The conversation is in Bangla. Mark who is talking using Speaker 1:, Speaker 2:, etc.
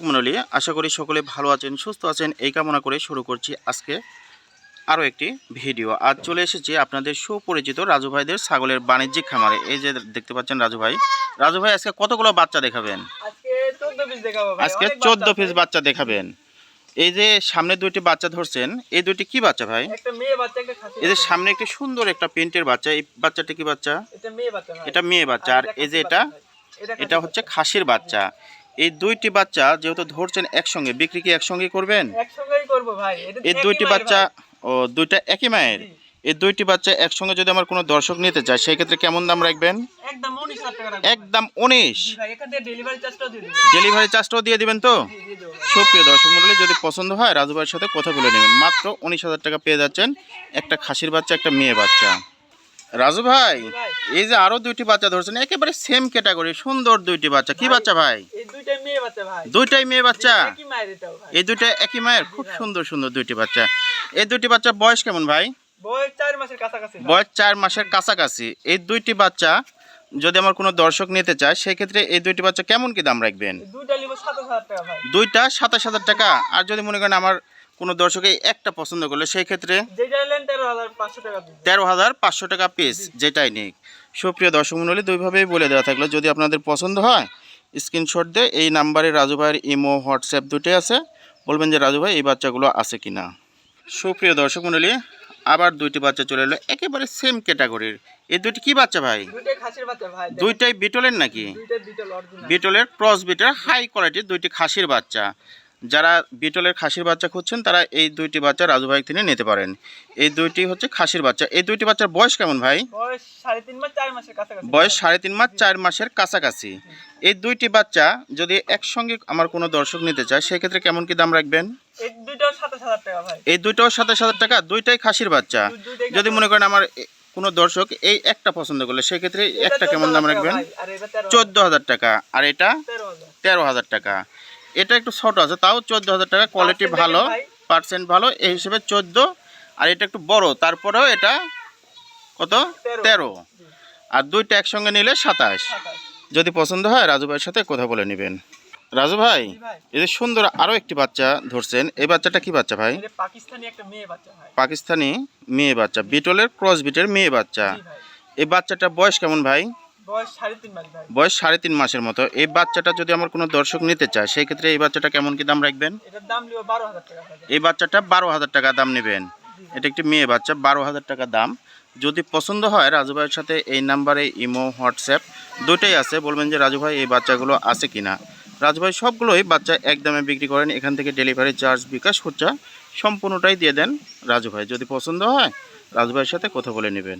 Speaker 1: মণ্ডলী, আশা করি সকলে ভালো আছেন, সুস্থ আছেন, এই কামনা করে শুরু করছি আজকে আরও একটি ভিডিও। আজ চলে এসেছি আপনাদের সুপরিচিত রাজু ভাইদের ছাগলের বাণিজ্যিক খামারে। এই যে দেখতে পাচ্ছেন রাজু ভাই আজকে কতগুলো বাচ্চা দেখাবেন? আজকে 14 পিস বাচ্চা দেখাবেন। এই যে সামনে দুইটি বাচ্চা ধরছেন, এই দুইটি কি বাচ্চা ভাই? এই যে সামনে একটি সুন্দর একটা প্রিন্টের বাচ্চা, এই বাচ্চাটি কি বাচ্চা? এটা মেয়ে বাচ্চা। আর এই যে এটা হচ্ছে খাসির বাচ্চা। এই দুইটি বাচ্চা যেহেতু ধরছেন একসঙ্গে, বিক্রি কি একসঙ্গে করবেন?
Speaker 2: একসঙ্গেই করব ভাই।
Speaker 1: এই দুইটি বাচ্চা দুইটা একই মায়ের। এই দুইটি বাচ্চা একসঙ্গে যদি আমার কোনো দর্শক নিতে চায় সেই ক্ষেত্রে কেমন দাম রাখবেন?
Speaker 2: একদম 19,000 টাকা রাখবেন।
Speaker 1: একদম 19।
Speaker 2: জি ভাই, এখান থেকে ডেলিভারি চার্জটাও দিয়ে দিবেন।
Speaker 1: ডেলিভারি চার্জটাও দিয়ে দিবেন তো?
Speaker 2: দিয়ে দেব।
Speaker 1: সুপ্রিয় দর্শক মণ্ডলী, যদি পছন্দ হয় রাজু ভাইয়ের সাথে কথা বলে নেবেন। মাত্র 19,000 টাকা পেয়ে যাচ্ছেন একটা খাসির বাচ্চা, একটা মেয়ে বাচ্চা। রাজু ভাই, এই যে আরো দুইটি বাচ্চা ধরছেন একেবারে সেম ক্যাটাগরি, সুন্দর দুইটি বাচ্চা। কি বাচ্চা ভাই?
Speaker 2: এই দুইটাই মেয়ে বাচ্চা ভাই।
Speaker 1: দুইটাই মেয়ে বাচ্চা।
Speaker 2: একই মায়ের এটাও ভাই।
Speaker 1: এই দুইটা একই মায়ের, খুব সুন্দর সুন্দর দুইটি বাচ্চা। এই দুইটি বাচ্চার বয়স কেমন ভাই?
Speaker 2: বয়স 4 মাসের কাছাকাছি।
Speaker 1: বয়স 4 মাসের কাছাকাছি। এই দুইটি বাচ্চা যদি আমার কোনো দর্শক নিতে চায় সেই ক্ষেত্রে এই দুইটি বাচ্চা কেমন কি দাম রাখবেন?
Speaker 2: দুইটা নিব 27,000 টাকা ভাই।
Speaker 1: দুইটা 27,000 টাকা। আর যদি মনে করেন আমার কোনো দর্শক এই একটা পছন্দ করলে সেই ক্ষেত্রে
Speaker 2: যেটা নেন 13,500 টাকা দিন।
Speaker 1: 13,500 টাকা পিস, যেটাই নিক। সুপ্রিয় দর্শক মণ্ডলী, দুইভাবেই বলে দেওয়া থাকলো। যদি আপনাদের পছন্দ হয় স্ক্রিনশট দিয়ে এই নাম্বারে রাজু ভাইয়ের ইমো, হোয়াটসঅ্যাপ দুটোই আছে, বলবেন যে রাজু ভাই এই বাচ্চাগুলো আছে কিনা। সুপ্রিয় দর্শক মণ্ডলী, আবার দুইটি বাচ্চা চলে এলো একেবারে সেম ক্যাটাগরির। এই দুইটি কি বাচ্চা ভাই?
Speaker 2: দুইটাই খাসির বাচ্চা ভাই।
Speaker 1: দুইটাই বিটলের নাকি?
Speaker 2: দুইটাই বিটল অরিজিনাল।
Speaker 1: বিটলের ক্রস বিটের হাই কোয়ালিটির দুইটি খাসির বাচ্চা। যারা বিটলের খাসির বাচ্চা খুঁজছেন তারা এই দুইটি বাচ্চা রাজু ভাই থেকে নিতে পারেন। এই দুইটি হচ্ছে খাসির বাচ্চা। এই দুইটি বাচ্চার বয়স কেমন ভাই?
Speaker 2: বয়স 3.5 মাস 4 মাসের কাছাকাছি।
Speaker 1: বয়স 3.5 মাস 4 মাসের কাছাকাছি। এই দুইটি বাচ্চা যদি একসঙ্গে আমার কোনো দর্শক নিতে চায় সেই ক্ষেত্রে কেমন কি দাম রাখবেন?
Speaker 2: এই দুইটাও 27,000 টাকা ভাই।
Speaker 1: এই দুইটাও 27,000 টাকা। দুইটাই খাসির বাচ্চা। যদি মনে করেন আমার কোনো দর্শক এই একটা পছন্দ করলে সেই ক্ষেত্রে একটা কেমন দাম রাখবেন? 14,000 টাকা। আর এটা 13,000 টাকা। এটা একটু ছোট আছে, তাও 14,000 টাকা। কোয়ালিটি ভালো, পার্সেন্ট ভালো, এই হিসেবে 14। আর এটা একটু বড়, তারপরেও এটা কত? 13। আর দুইটা একসঙ্গে নিলে 27। যদি পছন্দ হয় রাজু ভাইয়ের সাথে কথা বলে নেবেন। রাজু ভাই, এই যে সুন্দর আরও একটি বাচ্চা ধরছেন, এই বাচ্চাটা কি বাচ্চা ভাই?
Speaker 2: পাকিস্তানি একটা মেয়ে বাচ্চা ভাই।
Speaker 1: পাকিস্তানি মেয়ে বাচ্চা, বিটলের ক্রস বিটের মেয়ে বাচ্চা। এই বাচ্চাটা বয়স কেমন ভাই?
Speaker 2: বয়স 3.5 মাস ভাই।
Speaker 1: বয়স 3.5 মাসের মতো। এই বাচ্চাটা যদি আমার কোনো দর্শক নিতে চায় সেই ক্ষেত্রে এই বাচ্চাটা কেমন কি দাম রাখবেন?
Speaker 2: এটার দাম লিও 12,000 টাকা ভাই।
Speaker 1: এই বাচ্চাটা 12,000 টাকা দাম নেবেন। এটা একটি মেয়ে বাচ্চা, 12,000 টাকা দাম। যদি পছন্দ হয় রাজু ভাইয়ের সাথে এই নাম্বারে ইমো, হোয়াটসঅ্যাপ দুটোই আছে, বলবেন যে রাজু ভাই এই বাচ্চাগুলো আছে কিনা। রাজু ভাই সবগুলোই বাচ্চা একদমে বিক্রি করেন। এখান থেকে ডেলিভারি চার্জ, বিকাশ খরচা সম্পূর্ণটাই দিয়ে দেন রাজু ভাই। যদি পছন্দ হয় রাজু ভাইয়ের সাথে কথা বলে নেবেন।